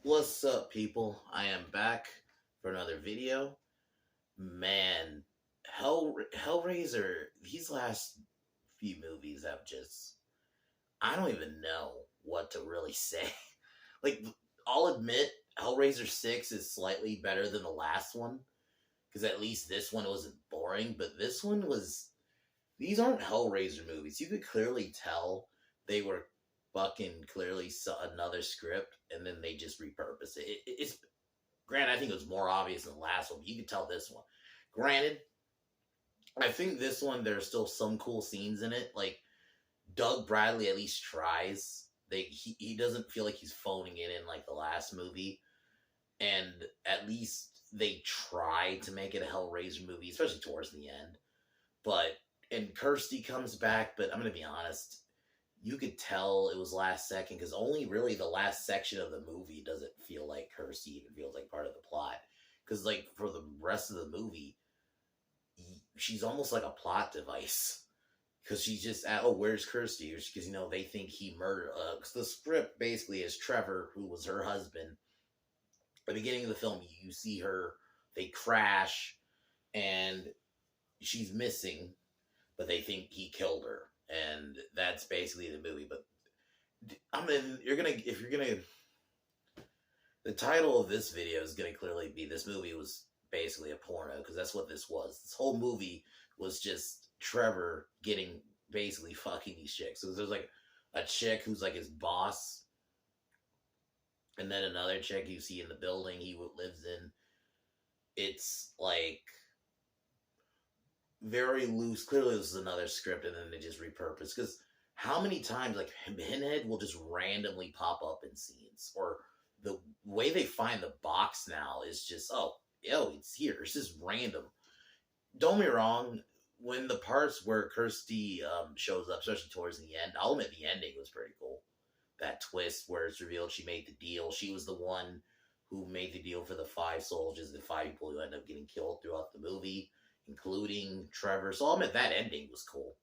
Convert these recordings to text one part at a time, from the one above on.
What's up, people? I am back for another video. Man, Hellraiser, these last few movies have just, I don't even know what to really say. Like, I'll admit, Hellraiser 6 is slightly better than the last one, because at least this one wasn't boring, but this one was, these aren't Hellraiser movies. You could clearly tell they were fucking clearly another script, and then they just repurposed it. It's Granted, I think it was more obvious than the last one, but you could tell this one. Granted, I think this one there's still some cool scenes in it. Like Doug Bradley at least tries. He doesn't feel like he's phoning it in like the last movie, and at least they try to make it a Hellraiser movie, especially towards the end. But and Kirsty comes back, but I'm gonna be honest. You could tell it was last second because only really the last section of the movie doesn't feel like Kirsty even feels like part of the plot. Because like for the rest of the movie, she's almost like a plot device. Because she's just at, oh, where's Kirsty? Because they think he murdered. Because the script basically is Trevor, who was her husband. At the beginning of the film, you see her. They crash, and she's missing, but they think he killed her, and that's basically the movie. But I mean, if you're gonna, the title of this video is gonna clearly be this movie was basically a porno because that's what this was. This whole movie was just Trevor getting basically fucking these chicks. So there's like a chick who's like his boss, and then another chick you see in the building he lives in. It's like very loose. Clearly, this is another script, and then they just repurpose. Because how many times, like Pinhead will just randomly pop up in scenes, or the way they find the box now is just, oh, yo, it's here. It's just random. Don't get me wrong. When the parts where Kirsty shows up, especially towards the end, I'll admit the ending was pretty cool. That twist where it's revealed she made the deal. She was the one who made the deal for the 5 soldiers, the 5 people who end up getting killed throughout the movie, including Trevor. So I'll admit that ending was cool.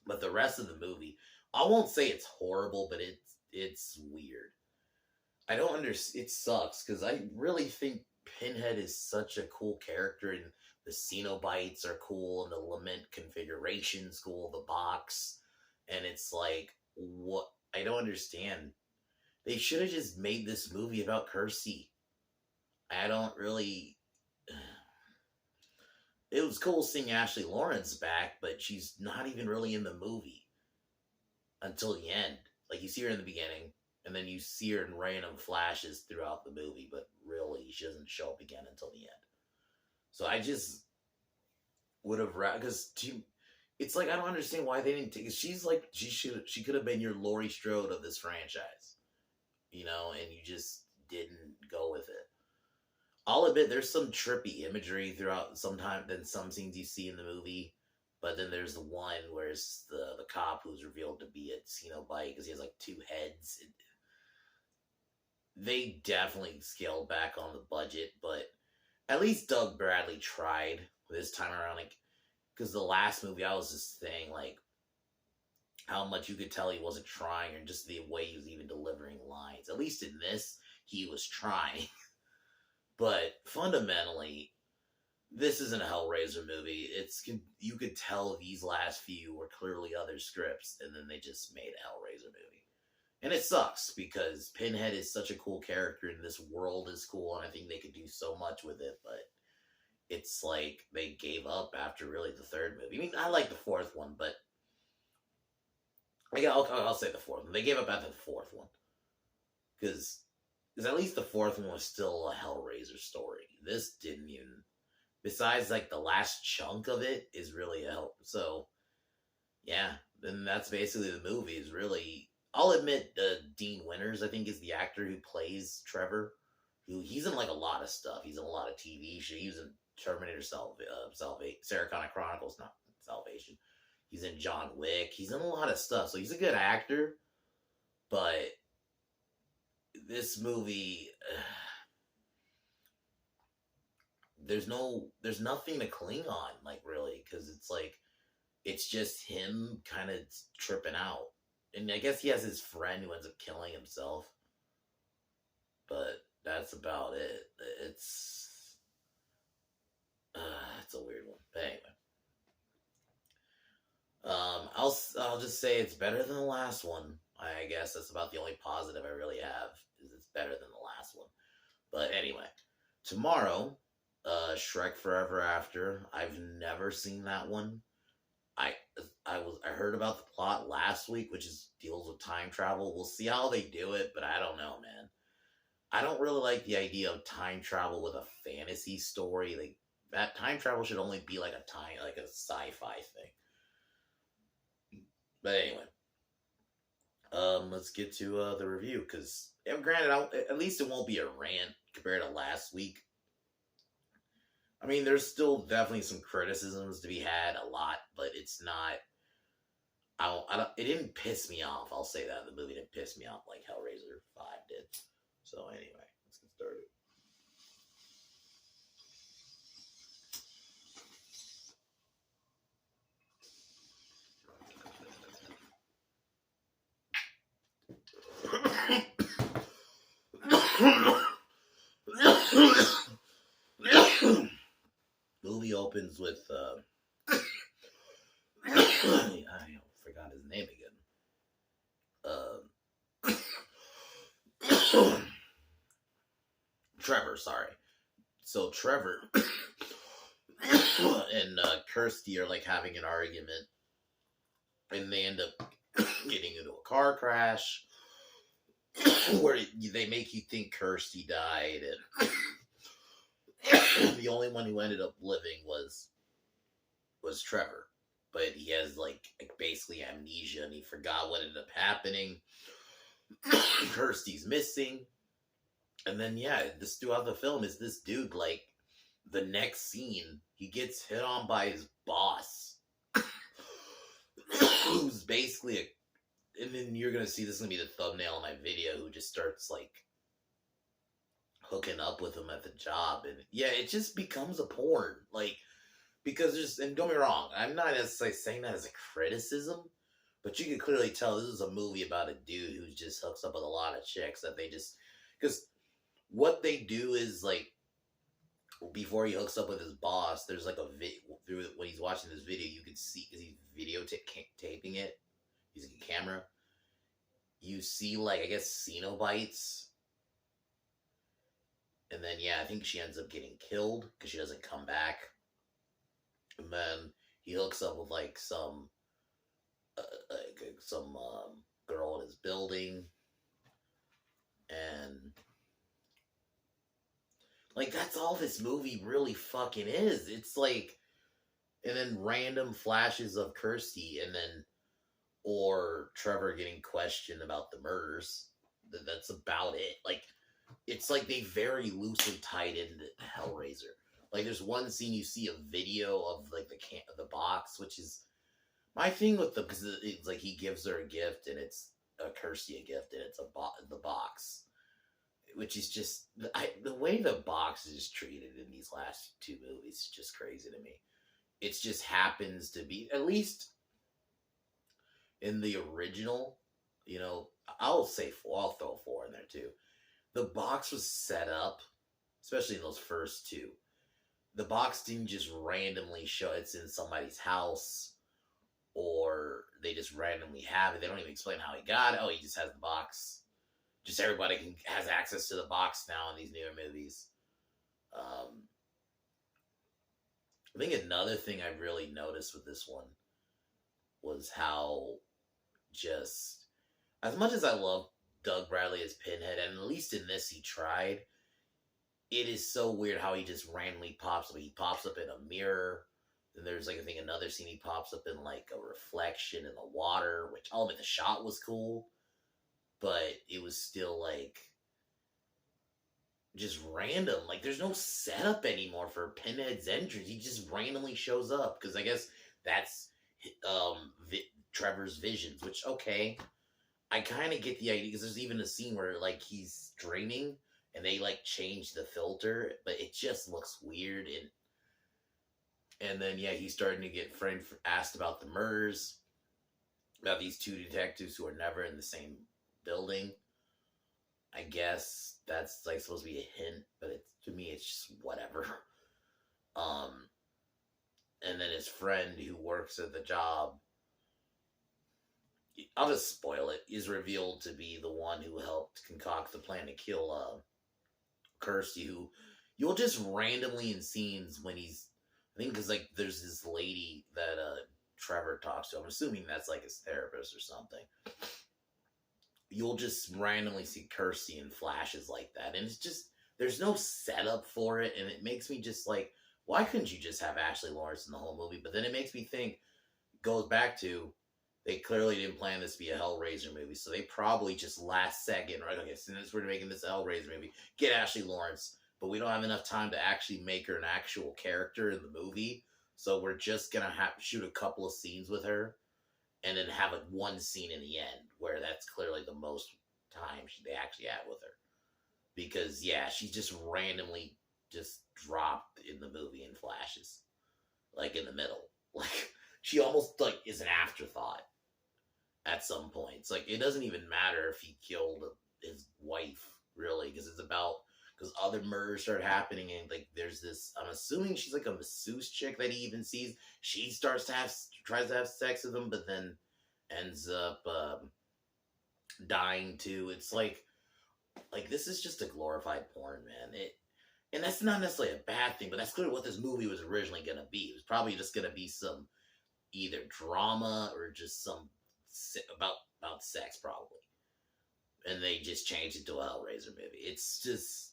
But the rest of the movie, I won't say it's horrible, but it's weird. I don't understand. It sucks because I really think Pinhead is such a cool character, and the Cenobites are cool, and the Lament configuration's cool, the box, and it's like, what? I don't understand. They should have just made this movie about Kirsty. I don't really. It was cool seeing Ashley Lawrence back, but she's not even really in the movie until the end. Like, you see her in the beginning, and then you see her in random flashes throughout the movie, but really, she doesn't show up again until the end. So I just would have, because it's like, I don't understand why they didn't take, she's like, she could have been your Laurie Strode of this franchise, and you just didn't go with it. I'll admit there's some trippy imagery throughout than some scenes you see in the movie, but then there's the one where it's the cop who's revealed to be a Cenobite because he has like 2 heads. They definitely scaled back on the budget, but at least Doug Bradley tried this time around. Like, because the last movie I was just saying like how much you could tell he wasn't trying, or just the way he was even delivering lines. At least in this, he was trying. But fundamentally, this isn't a Hellraiser movie. You could tell these last few were clearly other scripts, and then they just made a Hellraiser movie. And it sucks, because Pinhead is such a cool character, and this world is cool, and I think they could do so much with it, but it's like they gave up after really the 3rd movie. I mean, I like the 4th one, but I'll say the 4th one. They gave up after the 4th one. Because at least the 4th one was still a Hellraiser story. This didn't even. Besides, like, the last chunk of it is really a help. So, yeah, then that's basically the movie. Is really. I'll admit, Dean Winters, I think, is the actor who plays Trevor. He's in like a lot of stuff. He's in a lot of TV shows. He was in Terminator Salvation, Sarah Connor Chronicles, not Salvation. He's in John Wick. He's in a lot of stuff. So he's a good actor, but this movie, there's nothing to cling on, like, really, because it's like, it's just him kind of tripping out. And I guess he has his friend who ends up killing himself. but that's about it. It's a weird one. But anyway, I'll just say it's better than the last one. I guess that's about the only positive I really have, is it's better than the last one. But anyway, tomorrow, Shrek Forever After. I've never seen that one. I I heard about the plot last week, which is deals with time travel. We'll see how they do it, but I don't know, man. I don't really like the idea of time travel with a fantasy story. Like, that time travel should only be like like a sci-fi thing. But anyway, let's get to the review, because granted, at least it won't be a rant compared to last week. I mean, there's still definitely some criticisms to be had, a lot, but it's not. I don't. It didn't piss me off. I'll say that the movie didn't piss me off like Hellraiser 5 did. So anyway, let's get started. Movie opens with I forgot his name again. Trevor, sorry. So Trevor and Kirsty are like having an argument, and they end up getting into a car crash where they make you think Kirsty died, and the only one who ended up living was Trevor. But he has like basically amnesia, and he forgot what ended up happening. Kirsty's missing. And then, yeah, this throughout the film is this dude, like, the next scene, he gets hit on by his boss, who's basically and then you're gonna see, this is gonna be the thumbnail of my video, who just starts, like, hooking up with him at the job. And yeah, it just becomes a porn, like, because and don't be wrong, I'm not necessarily saying that as a criticism, but you can clearly tell this is a movie about a dude who just hooks up with a lot of chicks that they just, because what they do is, like, before he hooks up with his boss, there's like through when he's watching this video, you can see, because he's videotaping it using a camera. You see, like, I guess Cenobites, and then yeah, I think she ends up getting killed because she doesn't come back. And then he hooks up with like some girl in his building, and like, that's all this movie really fucking is. It's like, and then random flashes of Kirsty, and then, or Trevor getting questioned about the murders. That's about it. Like, it's like they very loosely tied into Hellraiser. Like, there's one scene you see a video of, like, the box, which is my thing with because it's like he gives her a gift, and it's a Kirsty a gift, and it's the box. Which is just, the way the box is treated in these last two movies is just crazy to me. It just happens to be, at least in the original, I'll say 4, I'll throw 4 in there too. The box was set up, especially in those first two. The box didn't just randomly show it's in somebody's house, or they just randomly have it. They don't even explain how he got it. Oh, he just has the box. Just everybody has access to the box now in these newer movies. I think another thing I really noticed with this one was how, just, as much as I love Doug Bradley as Pinhead, and at least in this he tried, it is so weird how he just randomly pops up. He pops up in a mirror, and there's, like, I think another scene he pops up in, like, a reflection in the water, which I'll admit the shot was cool. But it was still, like, just random. Like, there's no setup anymore for Pinhead's entrance. He just randomly shows up, because I guess that's Trevor's visions, which, okay, I kind of get the idea, because there's even a scene where, like, he's dreaming, and they, like, change the filter, but it just looks weird. And then, yeah, he's starting to get asked about the murders, about these two detectives who are never in the same building, I guess that's like supposed to be a hint, but to me it's just whatever. Um, and then his friend who works at the job, I'll just spoil it, is revealed to be the one who helped concoct the plan to kill Kirsty, who you'll just randomly in scenes when he's, I think because like there's this lady that Trevor talks to. I'm assuming that's like his therapist or something. You'll just randomly see Kirsty in flashes like that, and it's just there's no setup for it, and it makes me just like, why couldn't you just have Ashley Lawrence in the whole movie? But then it makes me think, goes back to, they clearly didn't plan this to be a Hellraiser movie, so they probably just last second, right? Okay, since we're making this a Hellraiser movie, get Ashley Lawrence, but we don't have enough time to actually make her an actual character in the movie, so we're just gonna shoot a couple of scenes with her, and then have one scene in the end where that's clearly the most time they actually had with her, because yeah, she just randomly just dropped in the movie in flashes, like in the middle, like she almost like is an afterthought at some points. Like, it doesn't even matter if he killed his wife, really, because it's about, because other murders start happening, and like there's this, I'm assuming she's like a masseuse chick that he even sees. She tries to have sex with him, but then ends up dying too. It's like this is just a glorified porn, man. And that's not necessarily a bad thing, but that's clearly what this movie was originally gonna be. It was probably just gonna be some either drama or just some about sex, probably, and they just changed it to a Hellraiser movie. It's just,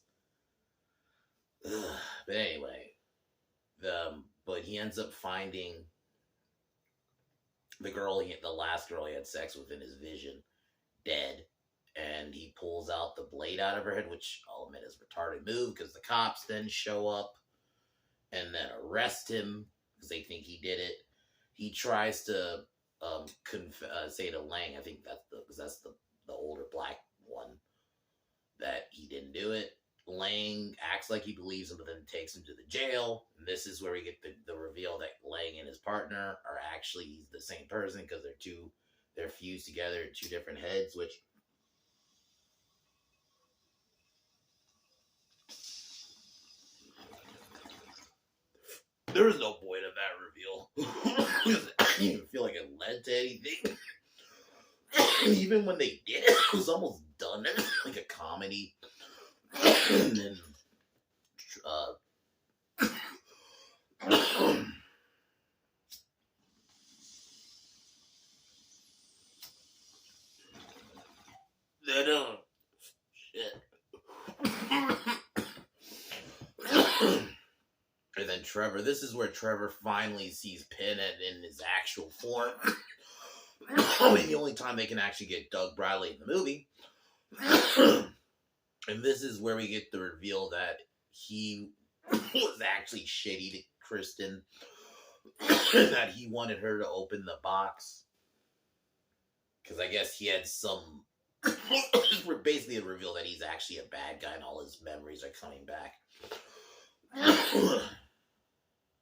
but anyway, but he ends up finding the last girl he had sex with in his vision, dead, and he pulls out the blade out of her head, which I'll admit is a retarded move, because the cops then show up and then arrest him because they think he did it. He tries to say to Lang, I think that's the older black one, that he didn't do it. Lang acts like he believes him, but then takes him to the jail. And this is where we get the reveal that Lang and his partner are actually the same person, because they're fused together in two different heads, which there was no point of that reveal. I didn't even feel like it led to anything. Even when they did it was almost done like a comedy. And then shit. And then Trevor, this is where Trevor finally sees Pinhead in his actual form. I mean, the only time they can actually get Doug Bradley in the movie. And this is where we get the reveal that he was actually shitty to Kristen. That he wanted her to open the box. Because I guess he had some... basically a reveal that he's actually a bad guy and all his memories are coming back.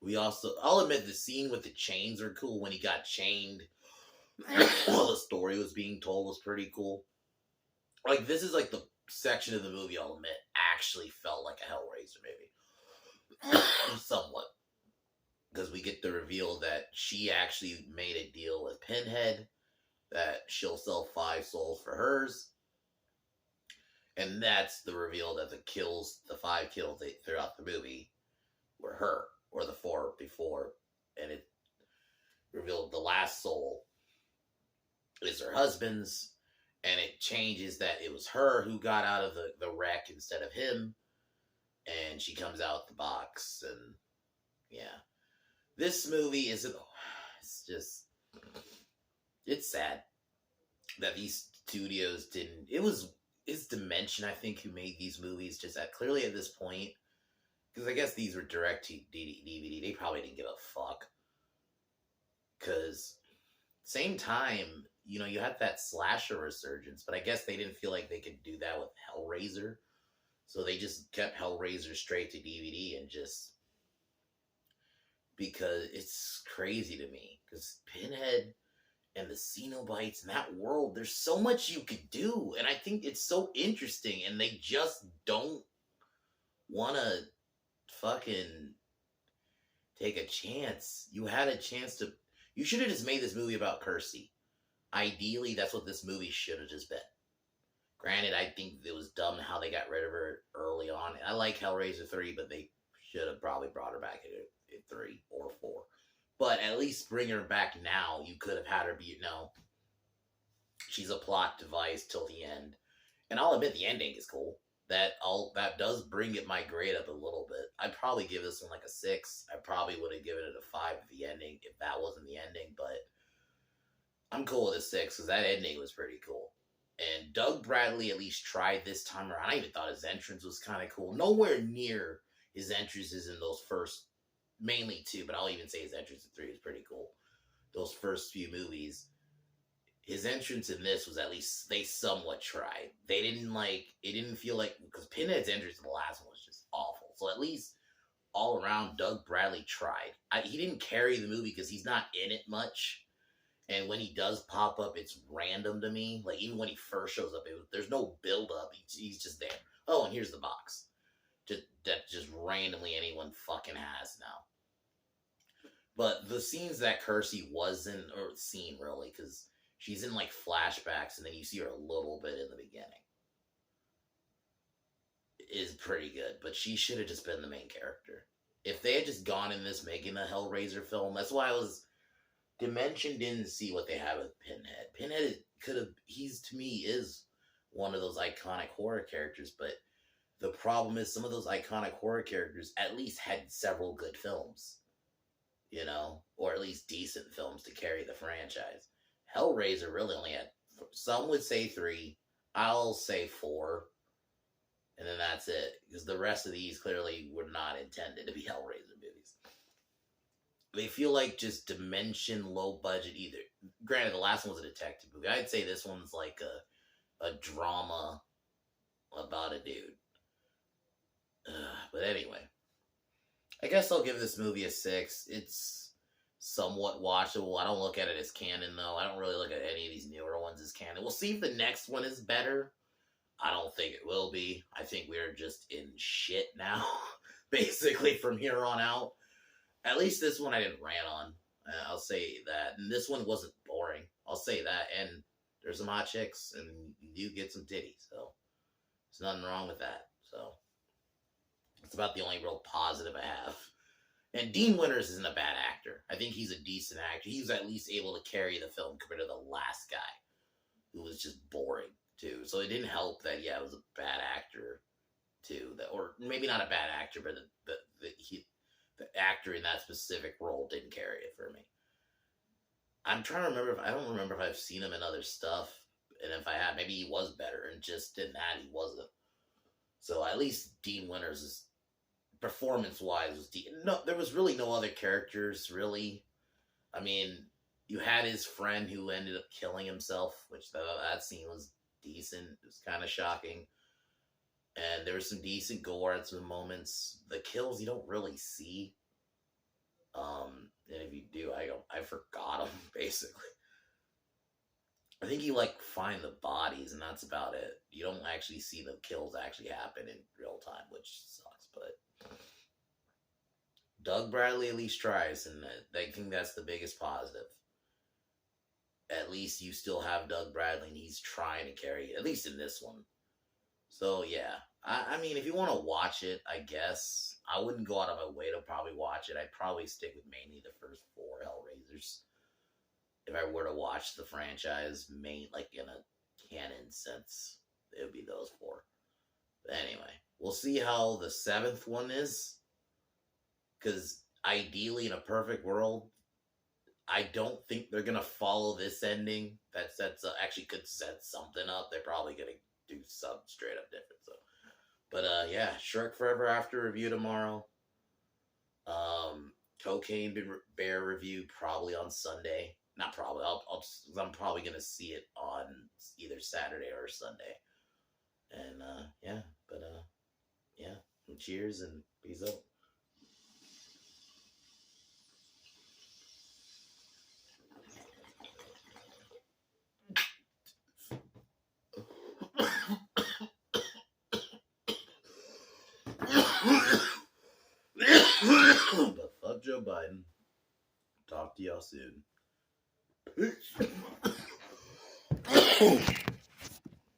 We also... I'll admit the scene with the chains are cool. When he got chained while the story was being told was pretty cool. Like, this is like the section of the movie, I'll admit, actually felt like a Hellraiser movie. Somewhat. Because we get the reveal that she actually made a deal with Pinhead that she'll sell 5 souls for hers. And that's the reveal that the 5 kills throughout the movie were her, or the 4 before. And it revealed the last soul is her husband's. And it changes that it was her who got out of the wreck instead of him. And she comes out the box. And yeah. This movie isn't... It's just... It's sad that these studios didn't... It's Dimension, I think, who made these movies. Just that clearly at this point... Because I guess these were direct to DVD. They probably didn't give a fuck. Because... Same time... you had that slasher resurgence, but I guess they didn't feel like they could do that with Hellraiser. So they just kept Hellraiser straight to DVD and just... Because it's crazy to me. Because Pinhead and the Cenobites and that world. There's so much you could do, and I think it's so interesting, and they just don't want to fucking take a chance. You had a chance to. You should have just made this movie about Kersey. Ideally, that's what this movie should have just been. Granted, I think it was dumb how they got rid of her early on. I like Hellraiser 3, but they should have probably brought her back in 3 or 4. But at least bring her back now. You could have had her be, she's a plot device till the end. And I'll admit the ending is cool. That does bring it my grade up a little bit. I'd probably give this one like a 6. I probably would have given it a 5 at the ending if that wasn't the ending, but I'm cool with a 6 because that ending was pretty cool. And Doug Bradley at least tried this time around. I even thought his entrance was kind of cool. Nowhere near his entrances in those first, mainly 2, but I'll even say his entrance in 3 is pretty cool. Those first few movies. His entrance in this was at least, they somewhat tried. They didn't it didn't feel like, because Pinhead's entrance in the last one was just awful. So at least all around, Doug Bradley tried. He didn't carry the movie because he's not in it much. And when he does pop up, it's random to me. Like, even when he first shows up, there's no build-up. He's just there. Oh, and here's the box. That just randomly anyone fucking has now. But the scenes that Kersey was in, or seen, really, because she's in, flashbacks, and then you see her a little bit in the beginning, is pretty good. But she should have just been the main character. If they had just gone in this making a Hellraiser film, that's why I was... Dimension didn't see what they have with Pinhead. Pinhead to me, is one of those iconic horror characters, but the problem is some of those iconic horror characters at least had several good films, or at least decent films to carry the franchise. Hellraiser really only had, some would say 3, I'll say 4, and then that's it, because the rest of these clearly were not intended to be Hellraiser movies. They feel like just Dimension, low budget either. Granted, the last one was a detective movie. I'd say this one's like a drama about a dude. But anyway, I guess I'll give this movie a 6. It's somewhat watchable. I don't look at it as canon, though. I don't really look at any of these newer ones as canon. We'll see if the next one is better. I don't think it will be. I think we're just in shit now, basically, from here on out. At least this one I didn't rant on. I'll say that. And this one wasn't boring. I'll say that. And there's some hot chicks, and you do get some titties. So there's nothing wrong with that. So it's about the only real positive I have. And Dean Winters isn't a bad actor. I think he's a decent actor. He was at least able to carry the film compared to the last guy, who was just boring, too. So it didn't help that, it was a bad actor, too. Or maybe not a bad actor, but the actor in that specific role didn't carry it for me. I'm trying to remember I don't remember if I've seen him in other stuff, and if I have, maybe he was better, and just in that he wasn't. So at least Dean Winters' performance-wise was no. There was really no other characters really. I mean, you had his friend who ended up killing himself, which that scene was decent. It was kind of shocking. And there was some decent gore at some moments. The kills you don't really see. And if you do, I forgot them, basically. I think you, find the bodies, and that's about it. You don't actually see the kills actually happen in real time, which sucks, but... Doug Bradley at least tries, and I think that's the biggest positive. At least you still have Doug Bradley, and he's trying to carry it, at least in this one. So, yeah. I mean, if you want to watch it, I guess, I wouldn't go out of my way to probably watch it. I'd probably stick with mainly the first 4 Hellraisers. If I were to watch the franchise, in a canon sense, it would be those 4. But anyway, we'll see how the 7th one is. Because ideally, in a perfect world, I don't think they're going to follow this ending. That actually could set something up. They're probably going to do something straight up different. So, but yeah, Shrek Forever After review tomorrow. Cocaine Bear review probably on Sunday. Not probably. I'm probably going to see it on either Saturday or Sunday. And yeah, but yeah. Cheers and peace out. But fuck Joe Biden. Talk to y'all soon.